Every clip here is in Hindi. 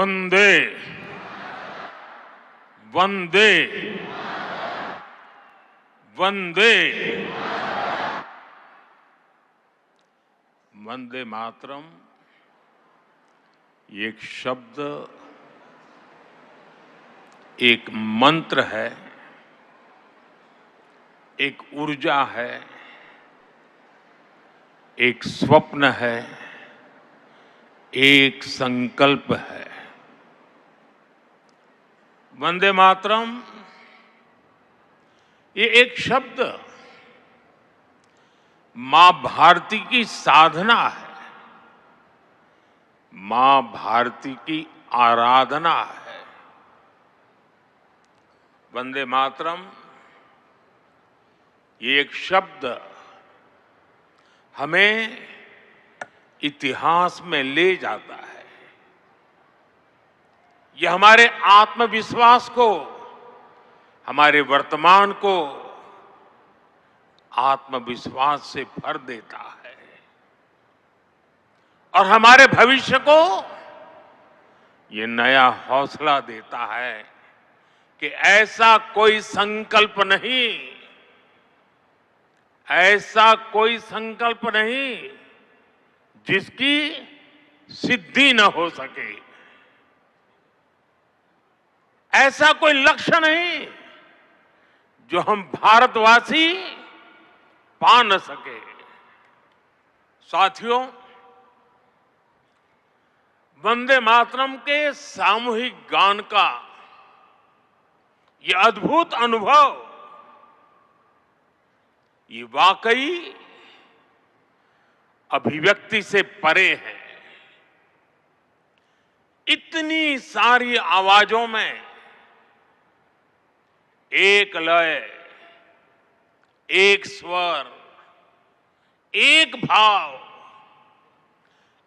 वंदे वंदे वंदे वंदे मातरम एक शब्द, एक मंत्र है, एक ऊर्जा है, एक स्वप्न है, एक संकल्प है। वंदे मातरम ये एक शब्द मां भारती की साधना है, मां भारती की आराधना है। वंदे मातरम ये एक शब्द हमें इतिहास में ले जाता है। यह हमारे आत्मविश्वास को, हमारे वर्तमान को आत्मविश्वास से भर देता है और हमारे भविष्य को ये नया हौसला देता है कि ऐसा कोई संकल्प नहीं, ऐसा कोई संकल्प नहीं जिसकी सिद्धि न हो सके, ऐसा कोई लक्ष्य नहीं जो हम भारतवासी पा न सके। साथियों, वंदे मातरम के सामूहिक गान का ये अद्भुत अनुभव, ये वाकई अभिव्यक्ति से परे है। इतनी सारी आवाजों में एक लय, एक स्वर, एक भाव,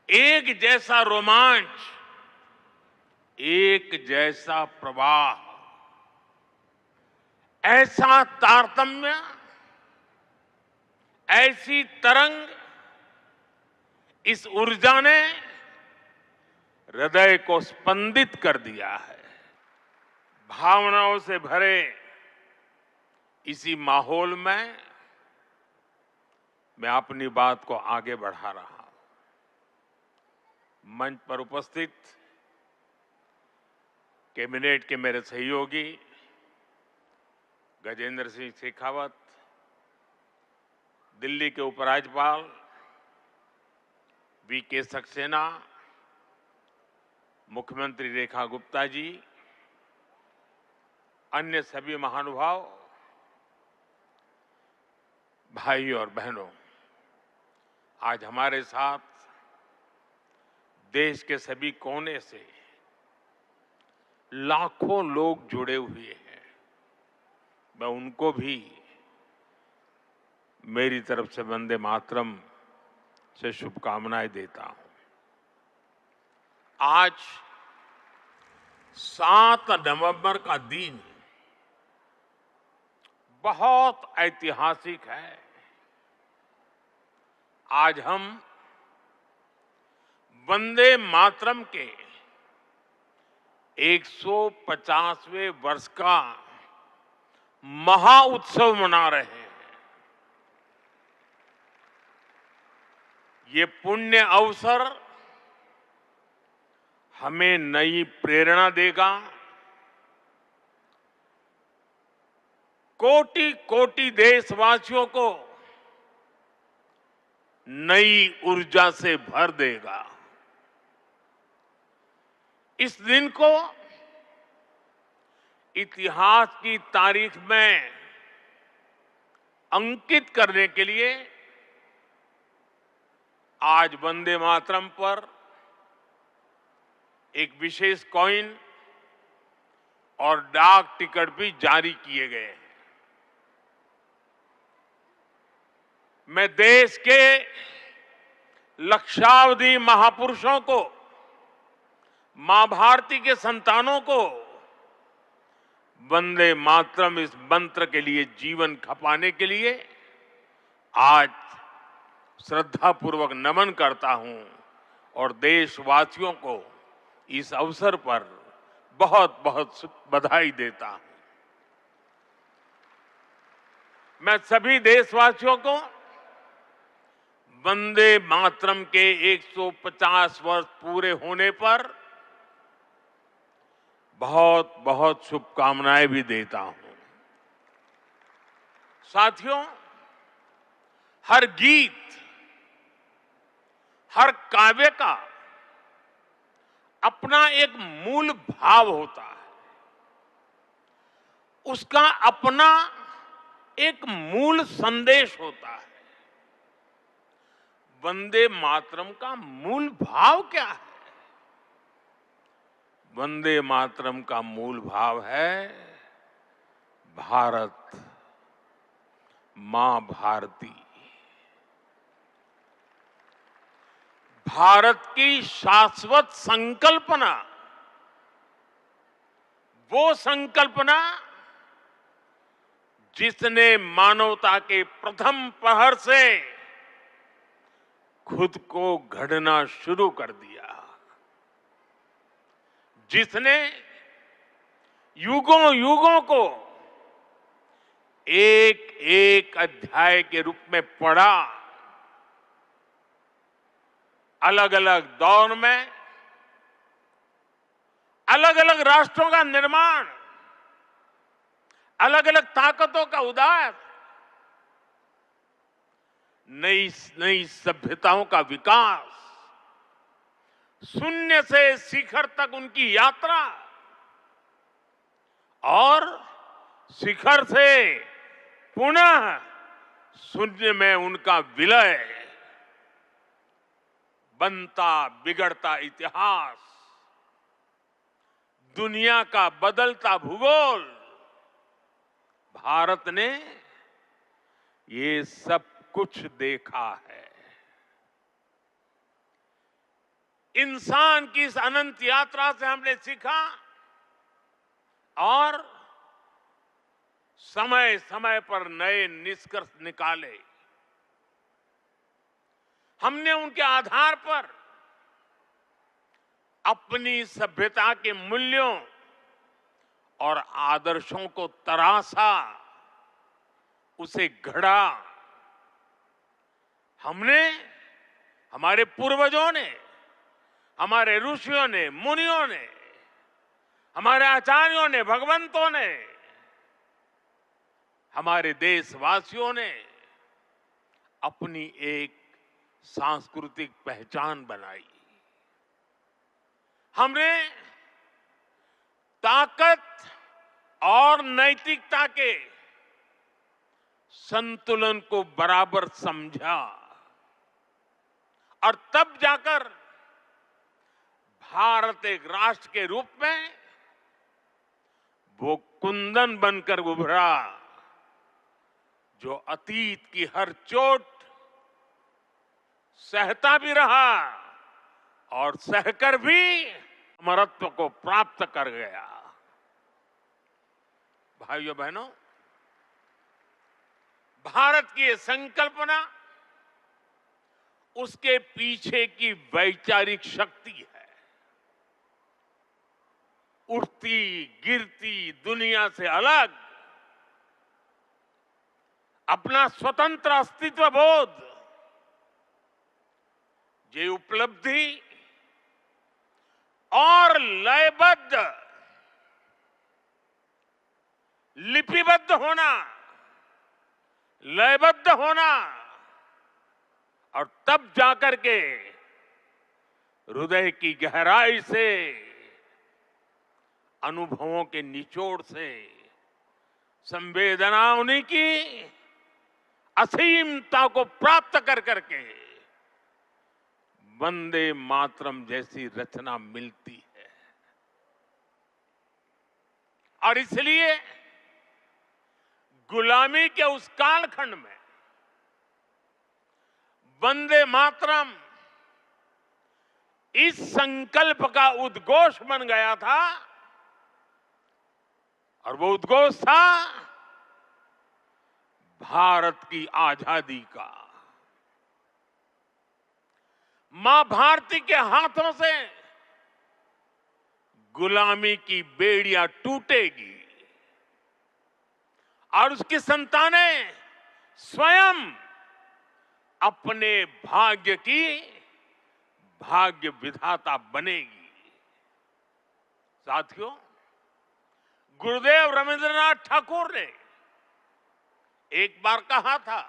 एक जैसा रोमांच, एक जैसा प्रवाह, ऐसा तारतम्य, ऐसी तरंग, इस ऊर्जा ने हृदय को स्पंदित कर दिया है। भावनाओं से भरे इसी माहौल में मैं अपनी बात को आगे बढ़ा रहा हूं। मंच पर उपस्थित कैबिनेट के मेरे सहयोगी गजेंद्र सिंह शेखावत, दिल्ली के उपराज्यपाल वीके सक्सेना, मुख्यमंत्री रेखा गुप्ता जी, अन्य सभी महानुभाव, भाई और बहनों, आज हमारे साथ देश के सभी कोने से लाखों लोग जुड़े हुए हैं। मैं उनको भी मेरी तरफ से वंदे मातरम से शुभकामनाएं देता हूं। आज 7 नवंबर का दिन बहुत ऐतिहासिक है। आज हम वंदे मातरम के 150वें वर्ष का महाउत्सव मना रहे हैं। ये पुण्य अवसर हमें नई प्रेरणा देगा, कोटि कोटि देशवासियों को नई ऊर्जा से भर देगा। इस दिन को इतिहास की तारीख में अंकित करने के लिए आज वंदे मातरम पर एक विशेष कॉइन और डाक टिकट भी जारी किए गए हैं। मैं देश के लक्षावधि महापुरुषों को, मां भारती के संतानों को वंदे मातरम इस मंत्र के लिए जीवन खपाने के लिए आज श्रद्धापूर्वक नमन करता हूं और देशवासियों को इस अवसर पर बहुत बहुत बधाई देता हूं। मैं सभी देशवासियों को वंदे मातरम के 150 वर्ष पूरे होने पर बहुत बहुत शुभकामनाएं भी देता हूं। साथियों, हर गीत, हर काव्य का अपना एक मूल भाव होता है, उसका अपना एक मूल संदेश होता है। वंदे मातरम का मूल भाव क्या है? वंदे मातरम का मूल भाव है भारत मां भारती। भारत की शाश्वत संकल्पना, वो संकल्पना जिसने मानवता के प्रथम प्रहर से खुद को गढ़ना शुरू कर दिया, जिसने युगों युगों को एक एक अध्याय के रूप में पढ़ा, अलग अलग दौर में अलग अलग राष्ट्रों का निर्माण, अलग अलग ताकतों का उदय, नई नई सभ्यताओं का विकास, शून्य से शिखर तक उनकी यात्रा और शिखर से पुनः शून्य में उनका विलय, बनता बिगड़ता इतिहास, दुनिया का बदलता भूगोल, भारत ने ये सब कुछ देखा है। इंसान की इस अनंत यात्रा से हमने सीखा और समय समय पर नए निष्कर्ष निकाले। हमने उनके आधार पर अपनी सभ्यता के मूल्यों और आदर्शों को तराशा, उसे गढ़ा। हमने, हमारे पूर्वजों ने, हमारे ऋषियों ने, मुनियों ने, हमारे आचार्यों ने, भगवंतों ने, हमारे देशवासियों ने अपनी एक सांस्कृतिक पहचान बनाई। हमने ताकत और नैतिकता के संतुलन को बराबर समझा और तब जाकर भारत एक राष्ट्र के रूप में वो कुंदन बनकर उभरा जो अतीत की हर चोट सहता भी रहा और सहकर भी अमरत्व को प्राप्त कर गया। भाइयों बहनों, भारत की ये संकल्पना, उसके पीछे की वैचारिक शक्ति है। उठती गिरती दुनिया से अलग अपना स्वतंत्र अस्तित्व बोध, ये उपलब्धि और लयबद्ध, लिपिबद्ध होना, लयबद्ध होना और तब जाकर के हृदय की गहराई से, अनुभवों के निचोड़ से, संवेदनाओं की असीमता को प्राप्त कर करके वंदे मातरम जैसी रचना मिलती है। और इसलिए गुलामी के उस कालखंड में वंदे मातरम इस संकल्प का उद्घोष बन गया था और वो उद्घोष था भारत की आजादी का। मां भारती के हाथों से गुलामी की बेड़ियां टूटेगी और उसकी संतानें स्वयं अपने भाग्य की भाग्य विधाता बनेगी। साथियों, गुरुदेव रविंद्रनाथ ठाकुर ने एक बार कहा था,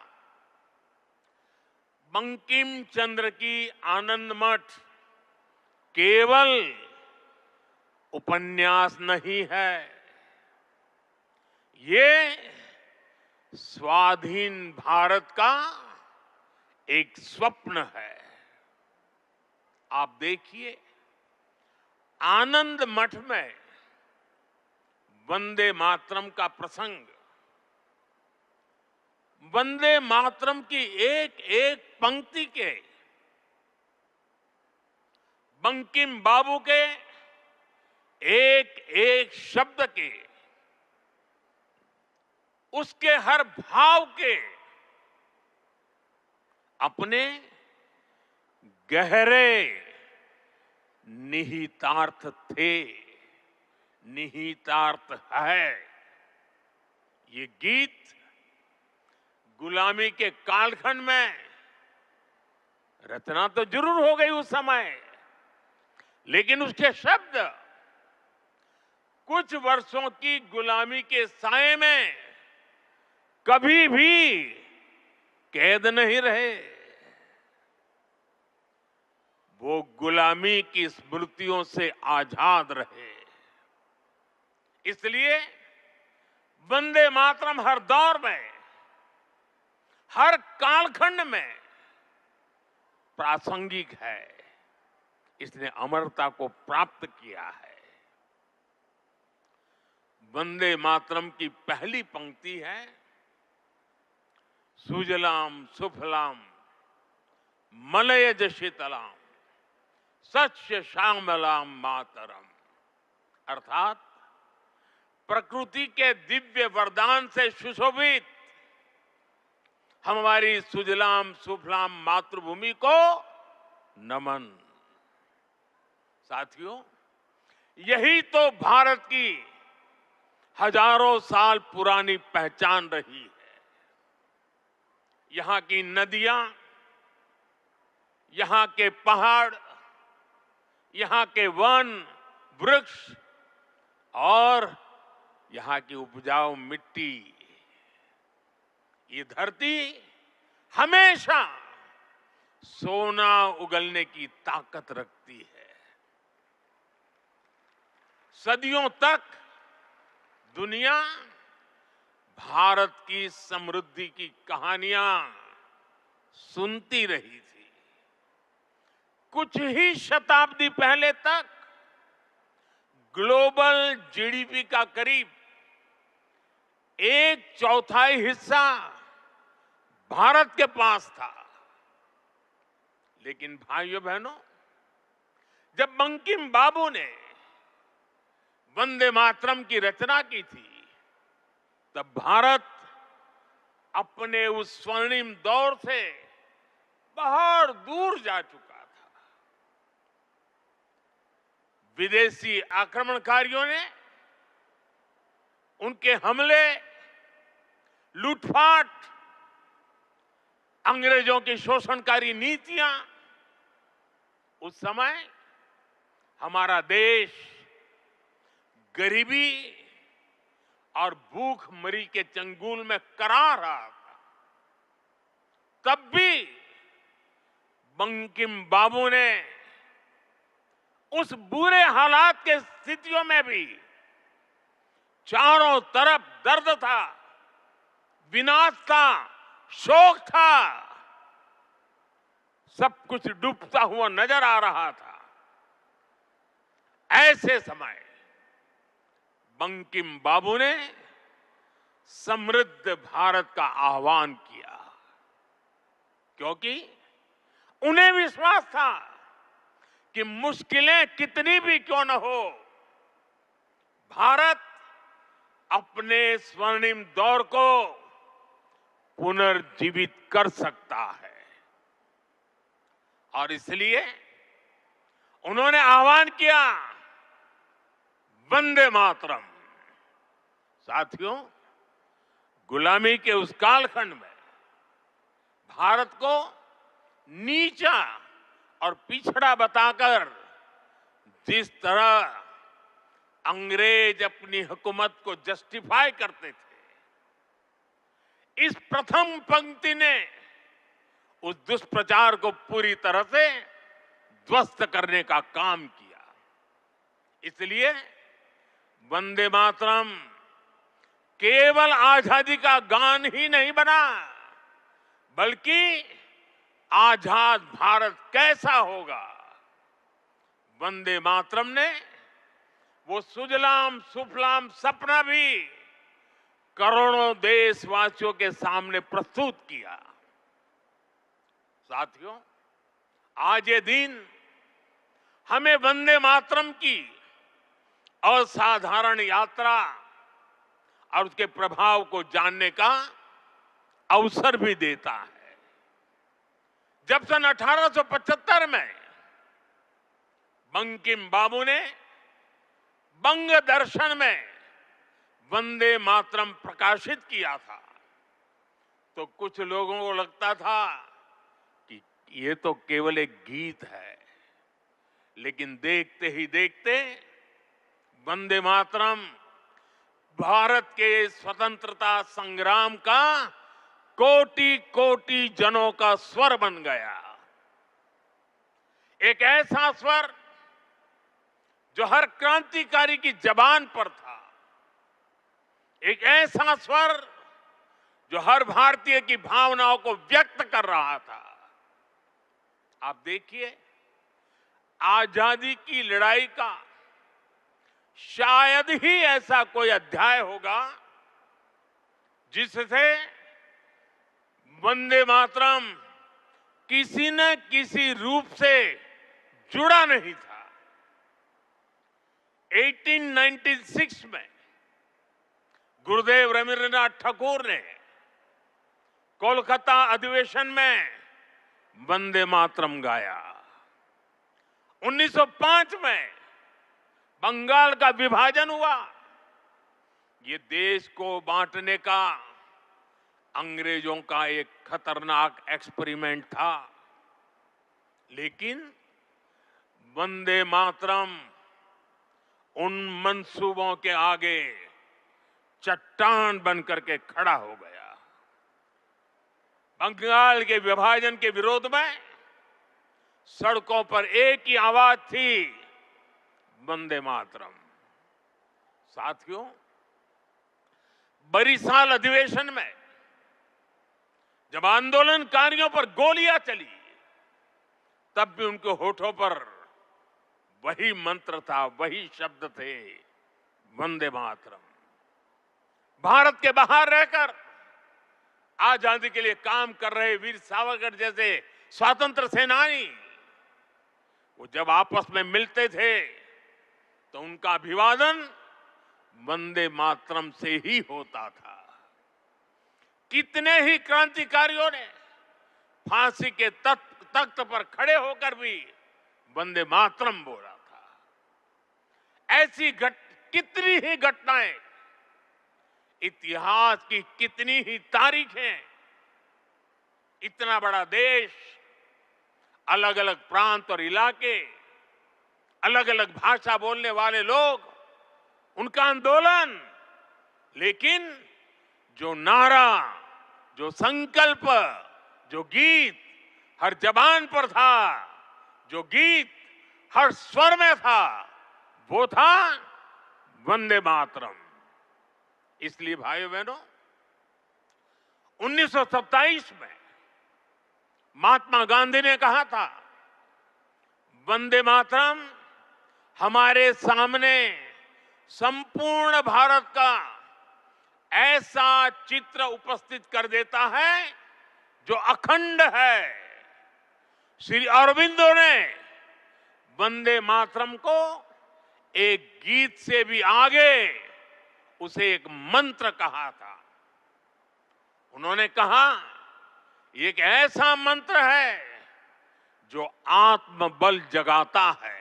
बंकिम चंद्र की आनंद मठ केवल उपन्यास नहीं है, ये स्वाधीन भारत का एक स्वप्न है। आप देखिए, आनंद मठ में वंदे मातरम का प्रसंग, वंदे मातरम की एक एक पंक्ति के, बंकिम बाबू के एक एक शब्द के, उसके हर भाव के अपने गहरे निहितार्थ थे, निहितार्थ है। ये गीत गुलामी के कालखंड में रचना तो जरूर हो गई उस समय, लेकिन उसके शब्द कुछ वर्षों की गुलामी के साए में कभी भी कैद नहीं रहे। वो गुलामी की स्मृतियों से आजाद रहे। इसलिए वंदे मातरम हर दौर में, हर कालखंड में प्रासंगिक है। इसने अमरता को प्राप्त किया है। वंदे मातरम की पहली पंक्ति है, सुजलाम सुफलाम मलयज शीतलाम सस्य श्यामलाम मातरम। अर्थात प्रकृति के दिव्य वरदान से सुशोभित हमारी सुजलाम सुफलाम मातृभूमि को नमन। साथियों, यही तो भारत की हजारों साल पुरानी पहचान रही है। यहां की नदियां, यहां के पहाड़, यहां के वन वृक्ष और यहां की उपजाऊ मिट्टी, ये धरती हमेशा सोना उगलने की ताकत रखती है। सदियों तक दुनिया भारत की समृद्धि की कहानियां सुनती रही थी। कुछ ही शताब्दी पहले तक ग्लोबल जीडीपी का करीब 1/4 हिस्सा भारत के पास था। लेकिन भाइयों बहनों, जब बंकिम बाबू ने वंदे मातरम की रचना की थी, तब भारत अपने उस स्वर्णिम दौर से बहुत दूर जा चुका था। विदेशी आक्रमणकारियों ने उनके हमले, लूटपाट, अंग्रेजों की शोषणकारी नीतियां, उस समय हमारा देश गरीबी और भूखमरी के चंगुल में करा रहा था। तब भी बंकिम बाबू ने उस बुरे हालात के स्थितियों में भी चारों तरफ दर्द था, विनाश था, शोक था, सब कुछ डूबता हुआ नजर आ रहा था। ऐसे समय बंकिम बाबू ने समृद्ध भारत का आह्वान किया, क्योंकि उन्हें विश्वास था कि मुश्किलें कितनी भी क्यों न हो, भारत अपने स्वर्णिम दौर को पुनर्जीवित कर सकता है। और इसलिए उन्होंने आह्वान किया वंदे मातरम। साथियों, गुलामी के उस कालखंड में भारत को नीचा और पिछड़ा बताकर जिस तरह अंग्रेज अपनी हुकूमत को जस्टिफाई करते थे, इस प्रथम पंक्ति ने उस दुष्प्रचार को पूरी तरह से ध्वस्त करने का काम किया। इसलिए वंदे मातरम केवल आजादी का गान ही नहीं बना, बल्कि आजाद भारत कैसा होगा, वंदे मातरम ने वो सुजलाम सुफलाम सपना भी करोड़ों देशवासियों के सामने प्रस्तुत किया। साथियों, आज ये दिन हमें वंदे मातरम की असाधारण यात्रा और उसके प्रभाव को जानने का अवसर भी देता है। जब सन 1875 में बंकिम बाबू ने बंग दर्शन में वंदे मातरम प्रकाशित किया था, तो कुछ लोगों को लगता था कि ये तो केवल एक गीत है, लेकिन देखते ही देखते वंदे मातरम भारत के स्वतंत्रता संग्राम का कोटि कोटि जनों का स्वर बन गया। एक ऐसा स्वर जो हर क्रांतिकारी की जबान पर था, एक ऐसा स्वर जो हर भारतीय की भावनाओं को व्यक्त कर रहा था। आप देखिए, आजादी की लड़ाई का शायद ही ऐसा कोई अध्याय होगा जिससे वंदे मातरम किसी न किसी रूप से जुड़ा नहीं था। 1896 में गुरुदेव रवींद्रनाथ ठाकुर ने कोलकाता अधिवेशन में वंदे मातरम गाया। 1905 में बंगाल का विभाजन हुआ। ये देश को बांटने का अंग्रेजों का एक खतरनाक एक्सपेरिमेंट था, लेकिन वंदे मातरम उन मंसूबों के आगे चट्टान बनकर के खड़ा हो गया। बंगाल के विभाजन के विरोध में सड़कों पर एक ही आवाज थी, वंदे मातरम। साथियों, बरिसाल अधिवेशन में जब आंदोलनकारियों पर गोलियां चली, तब भी उनके होठों पर वही मंत्र था, वही शब्द थे, वंदे मातरम। भारत के बाहर रहकर आजादी के लिए काम कर रहे वीर सावरकर जैसे स्वतंत्र सेनानी, वो जब आपस में मिलते थे तो उनका अभिवादन वंदे मातरम से ही होता था। कितने ही क्रांतिकारियों ने फांसी के तख्त पर खड़े होकर भी वंदे मातरम बोला था। ऐसी कितनी ही घटनाएं, इतिहास की कितनी ही तारीखें, इतना बड़ा देश, अलग अलग प्रांत और इलाके, अलग अलग भाषा बोलने वाले लोग, उनका आंदोलन, लेकिन जो नारा, जो संकल्प, जो गीत हर जबान पर था, जो गीत हर स्वर में था, वो था वंदे मातरम। इसलिए भाइयों बहनों, 1927 में महात्मा गांधी ने कहा था, वंदे मातरम हमारे सामने संपूर्ण भारत का ऐसा चित्र उपस्थित कर देता है जो अखंड है। श्री अरविंदो ने वंदे मातरम को एक गीत से भी आगे उसे एक मंत्र कहा था। उन्होंने कहा, ये एक ऐसा मंत्र है जो आत्मबल जगाता है।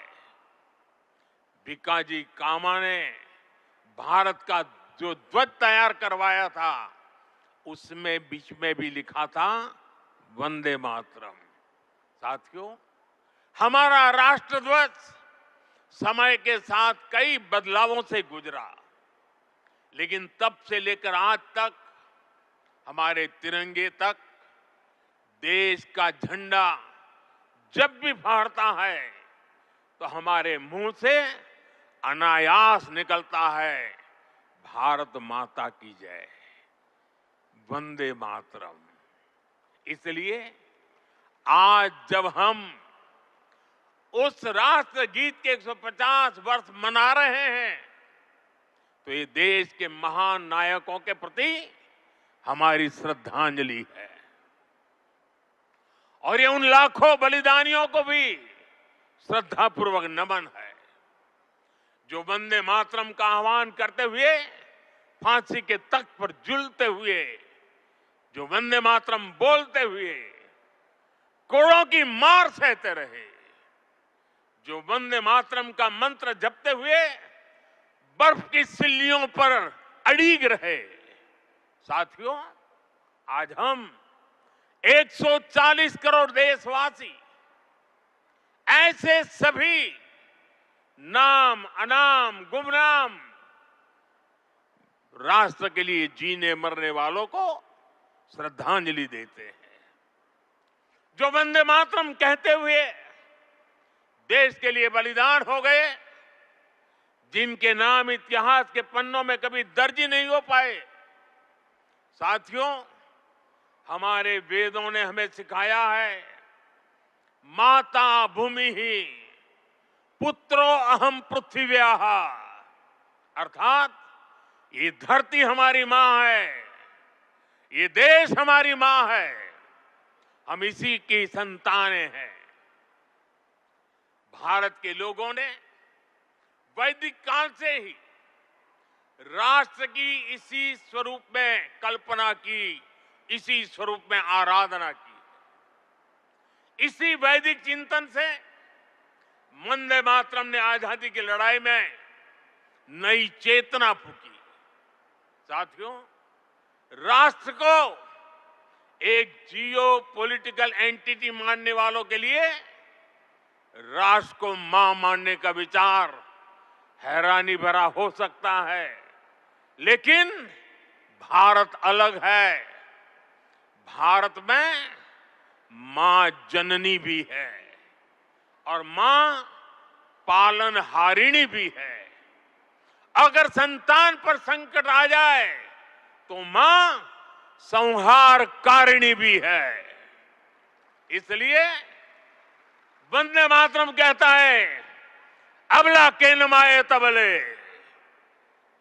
भिकाजी कामा ने भारत का जो ध्वज तैयार करवाया था, उसमें बीच में भी लिखा था वंदे मातरम। साथियों, हमारा राष्ट्र ध्वज समय के साथ कई बदलावों से गुजरा, लेकिन तब से लेकर आज तक हमारे तिरंगे तक देश का झंडा जब भी फहरता है तो हमारे मुंह से अनायास निकलता है, भारत माता की जय, वंदे मातरम। इसलिए आज जब हम उस राष्ट्र गीत के 150 वर्ष मना रहे हैं, तो ये देश के महान नायकों के प्रति हमारी श्रद्धांजलि है और ये उन लाखों बलिदानियों को भी श्रद्धापूर्वक नमन है जो वंदे मातरम का आह्वान करते हुए फांसी के तख्त पर झूलते हुए, जो वंदे मातरम बोलते हुए कोड़ों की मार सहते रहे, जो वंदे मातरम का मंत्र जपते हुए बर्फ की सिल्लियों पर अड़ीग रहे। साथियों, आज हम 140 करोड़ देशवासी ऐसे सभी नाम अनाम गुमनाम राष्ट्र के लिए जीने मरने वालों को श्रद्धांजलि देते हैं, जो वंदे मातरम कहते हुए देश के लिए बलिदान हो गए, जिनके नाम इतिहास के पन्नों में कभी दर्ज नहीं हो पाए। साथियों, हमारे वेदों ने हमें सिखाया है, माता भूमि ही पुत्रो अहम पृथ्व्याः, अर्थात ये धरती हमारी मां है, ये देश हमारी मां है, हम इसी की संतानें हैं। भारत के लोगों ने वैदिक काल से ही राष्ट्र की इसी स्वरूप में कल्पना की, इसी स्वरूप में आराधना की। इसी वैदिक चिंतन से वंदे मातरम ने आजादी की लड़ाई में नई चेतना फूंकी। साथियों, राष्ट्र को एक जियो पॉलिटिकल एंटिटी मानने वालों के लिए राष्ट्र को मां मानने का विचार हैरानी भरा हो सकता है, लेकिन भारत अलग है। भारत में मां जननी भी है और मां पालनहारिणी भी है। अगर संतान पर संकट आ जाए तो मां संहारकारिणी भी है। इसलिए वंदे मातरम कहता है, अबला के नमाए तबले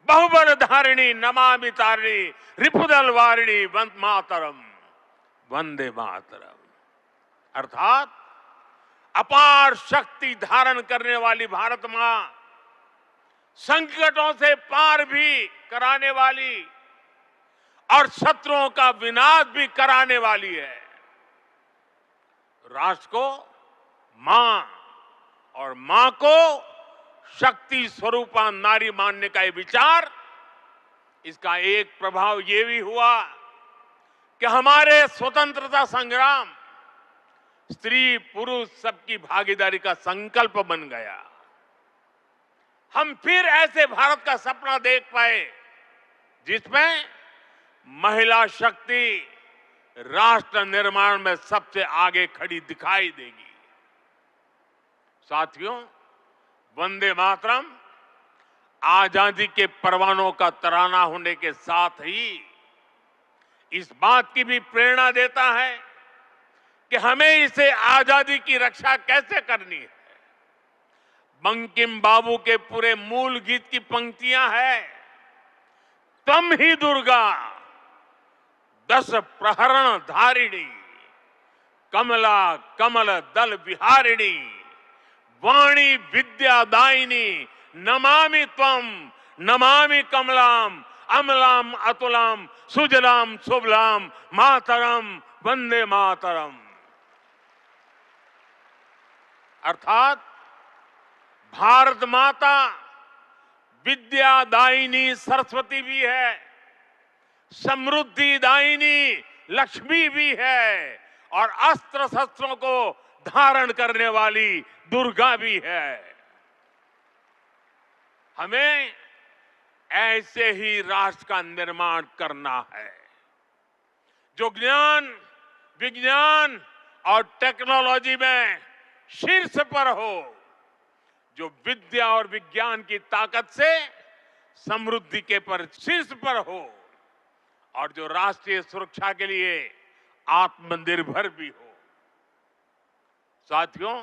बहुबल धारिणी नमामि तारिणी रिपुदल वारिणी वंदे मातरम, वंदे मातरम। अर्थात अपार शक्ति धारण करने वाली भारत मां, संकटों से पार भी कराने वाली और शत्रुओं का विनाश भी कराने वाली है। राष्ट्र को मां और मां को शक्ति स्वरूपा नारी मानने का ये विचार, इसका एक प्रभाव ये भी हुआ कि हमारे स्वतंत्रता संग्राम स्त्री पुरुष सबकी भागीदारी का संकल्प बन गया। हम फिर ऐसे भारत का सपना देख पाए जिसमें महिला शक्ति राष्ट्र निर्माण में सबसे आगे खड़ी दिखाई देगी। साथियों, वंदे मातरम आजादी के परवानों का तराना होने के साथ ही इस बात की भी प्रेरणा देता है कि हमें इसे आजादी की रक्षा कैसे करनी है। बंकिम बाबू के पूरे मूल गीत की पंक्तियां हैं, तम ही दुर्गा 10 प्रहरण धारिणी, कमला कमल दल विहारिणी, वाणी विद्यादायिनी, नमामि त्वम नमामि कमलाम अमलाम अतुलाम सुजलाम सुबलाम मातरम वंदे मातरम। अर्थात भारत माता विद्यादायिनी सरस्वती भी है, समृद्धि दायिनी लक्ष्मी भी है और अस्त्र शस्त्रों को धारण करने वाली दुर्गा भी है। हमें ऐसे ही राष्ट्र का निर्माण करना है जो ज्ञान, विज्ञान और टेक्नोलॉजी में शीर्ष पर हो, जो विद्या और विज्ञान की ताकत से समृद्धि के पर शीर्ष पर हो और जो राष्ट्रीय सुरक्षा के लिए आत्मनिर्भर भी हो। साथियों,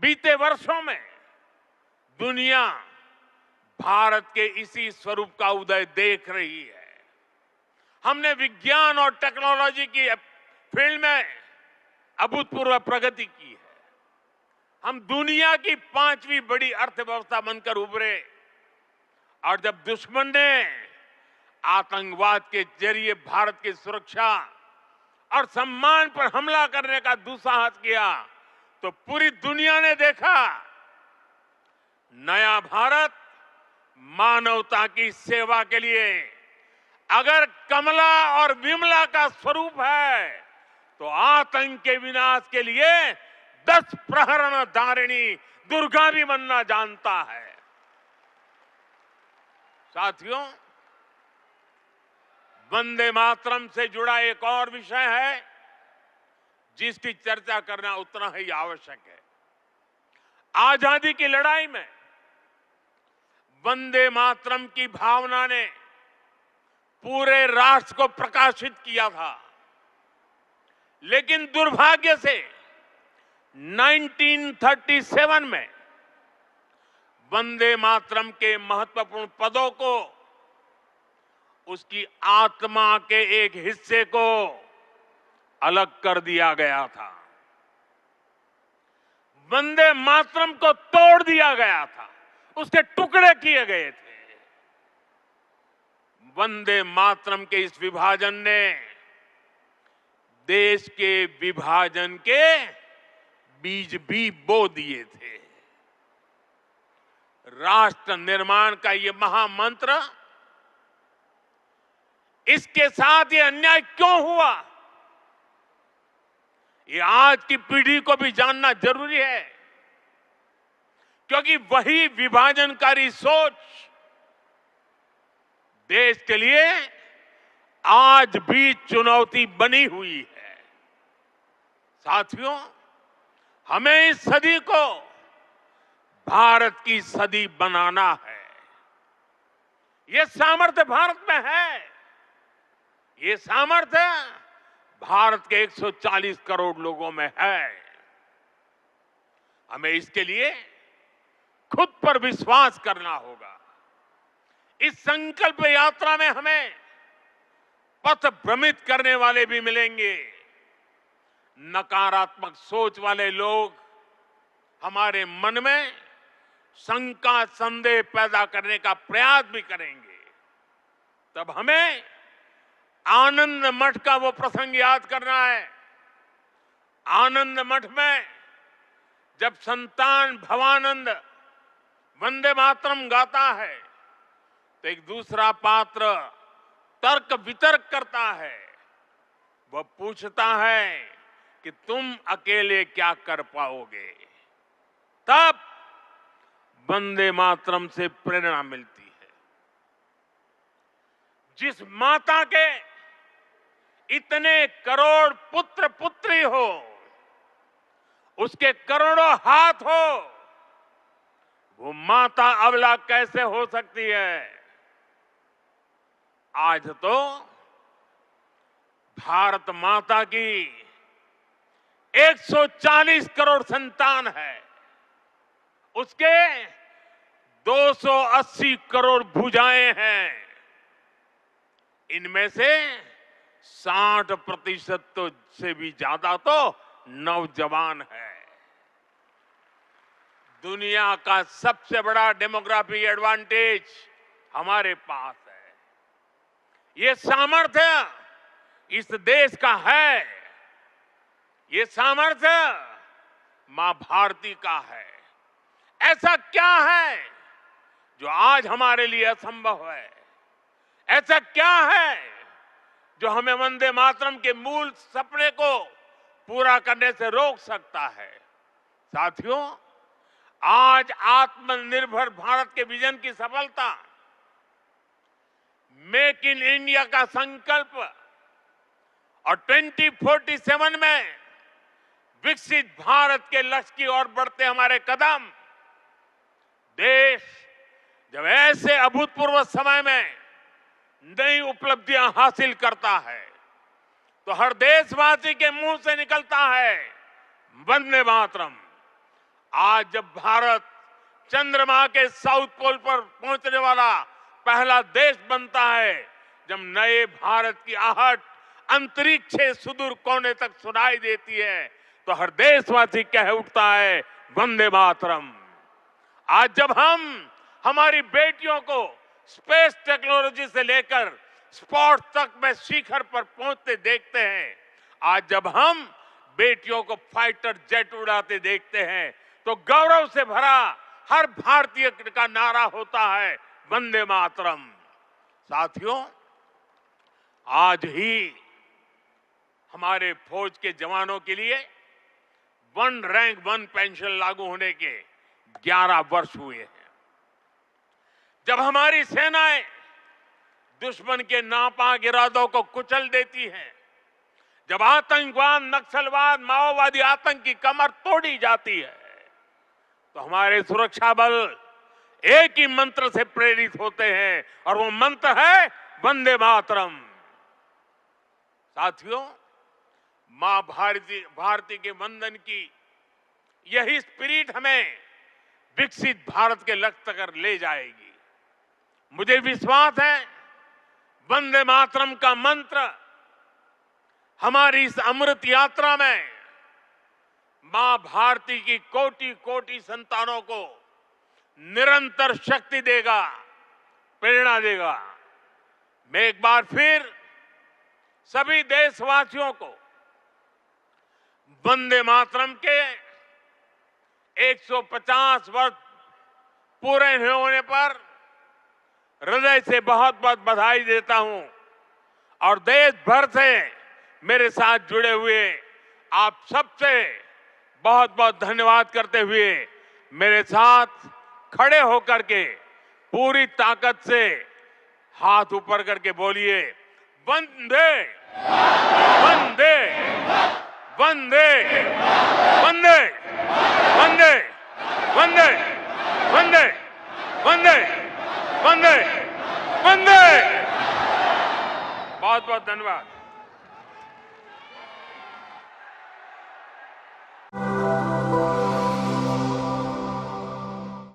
बीते वर्षों में दुनिया भारत के इसी स्वरूप का उदय देख रही है। हमने विज्ञान और टेक्नोलॉजी की फील्ड में अभूतपूर्व प्रगति की है। हम दुनिया की 5वीं बड़ी अर्थव्यवस्था बनकर उभरे और जब दुश्मन ने आतंकवाद के जरिए भारत की सुरक्षा और सम्मान पर हमला करने का दुस्साहस किया तो पूरी दुनिया ने देखा नया भारत मानवता की सेवा के लिए अगर कमला और विमला का स्वरूप है तो आतंक के विनाश के लिए 10 प्रहरण धारिणी दुर्गा भी बनना जानता है। साथियों, वंदे मातरम से जुड़ा एक और विषय है जिसकी चर्चा करना उतना ही आवश्यक है। आजादी की लड़ाई में वंदे मातरम की भावना ने पूरे राष्ट्र को प्रकाशित किया था, लेकिन दुर्भाग्य से 1937 में वंदे मातरम के महत्वपूर्ण पदों को उसकी आत्मा के एक हिस्से को अलग कर दिया गया था। वंदे मातरम को तोड़ दिया गया था, उसके टुकड़े किए गए थे। वंदे मातरम के इस विभाजन ने देश के विभाजन के बीज भी बो दिए थे। राष्ट्र निर्माण का ये महामंत्र, इसके साथ ये अन्याय क्यों हुआ, ये आज की पीढ़ी को भी जानना जरूरी है, क्योंकि वही विभाजनकारी सोच देश के लिए आज भी चुनौती बनी हुई है। साथियों, हमें इस सदी को भारत की सदी बनाना है। ये सामर्थ्य भारत में है, ये सामर्थ्य भारत के 140 करोड़ लोगों में है। हमें इसके लिए खुद पर विश्वास करना होगा। इस संकल्प यात्रा में हमें पथ भ्रमित करने वाले भी मिलेंगे, नकारात्मक सोच वाले लोग हमारे मन में शंका संदेह पैदा करने का प्रयास भी करेंगे। तब हमें आनंद मठ का वो प्रसंग याद करना है। आनंद मठ में जब संतान भवानंद वंदे मातरम गाता है तो एक दूसरा पात्र तर्क वितर्क करता है। वह पूछता है कि तुम अकेले क्या कर पाओगे। तब वंदे मातरम से प्रेरणा मिलती है। जिस माता के इतने करोड़ पुत्र पुत्री हो, उसके करोड़ों हाथ हो, वो माता अबला कैसे हो सकती है। आज तो भारत माता की 140 करोड़ संतान है, उसके 280 करोड़ भुजाएं हैं। इनमें से 60% तो से भी ज्यादा तो नौजवान है। दुनिया का सबसे बड़ा डेमोग्राफी एडवांटेज हमारे पास है। ये सामर्थ्य इस देश का है, ये सामर्थ्य मां भारती का है। ऐसा क्या है जो आज हमारे लिए असंभव है? ऐसा क्या है जो हमें वंदे मातरम के मूल सपने को पूरा करने से रोक सकता है? साथियों, आज आत्मनिर्भर भारत के विजन की सफलता, मेक इन इंडिया का संकल्प और 2047 में विकसित भारत के लक्ष्य की ओर बढ़ते हमारे कदम, देश जब ऐसे अभूतपूर्व समय में नई उपलब्धियां हासिल करता है तो हर देशवासी के मुंह से निकलता है वंदे मातरम। आज जब भारत चंद्रमा के साउथ पोल पर पहुंचने वाला पहला देश बनता है, जब नए भारत की आहट अंतरिक्ष से सुदूर कोने तक सुनाई देती है, तो हर देशवासी कह उठता है वंदे मातरम। आज जब हम हमारी बेटियों को स्पेस टेक्नोलॉजी से लेकर स्पोर्ट्स तक में शिखर पर पहुंचते देखते हैं, आज जब हम बेटियों को फाइटर जेट उड़ाते देखते हैं, तो गौरव से भरा हर भारतीय का नारा होता है वंदे मातरम। साथियों, आज ही हमारे फौज के जवानों के लिए वन रैंक वन पेंशन लागू होने के 11 वर्ष हुए हैं। जब हमारी सेनाएं दुश्मन के नापाक इरादों को कुचल देती हैं, जब आतंकवाद, नक्सलवाद, माओवादी आतंक की कमर तोड़ी जाती है, तो हमारे सुरक्षा बल एक ही मंत्र से प्रेरित होते हैं और वो मंत्र है वंदे मातरम। साथियों, मां भारती के वंदन की यही स्पिरिट हमें विकसित भारत के लक्ष्य तक ले जाएगी। मुझे विश्वास है वंदे मातरम का मंत्र हमारी इस अमृत यात्रा में मां भारती की कोटि कोटि संतानों को निरंतर शक्ति देगा, प्रेरणा देगा। मैं एक बार फिर सभी देशवासियों को वंदे मातरम के 150 वर्ष पूरे होने पर हृदय से बहुत बहुत बधाई देता हूं और देश भर से मेरे साथ जुड़े हुए आप सबसे बहुत बहुत धन्यवाद करते हुए मेरे साथ खड़े होकर के पूरी ताकत से हाथ ऊपर करके बोलिए वंदे वंदे वंदे वंदे वंदे वंदे वंदे वंदे वंदे वंदे। बहुत बहुत धन्यवाद।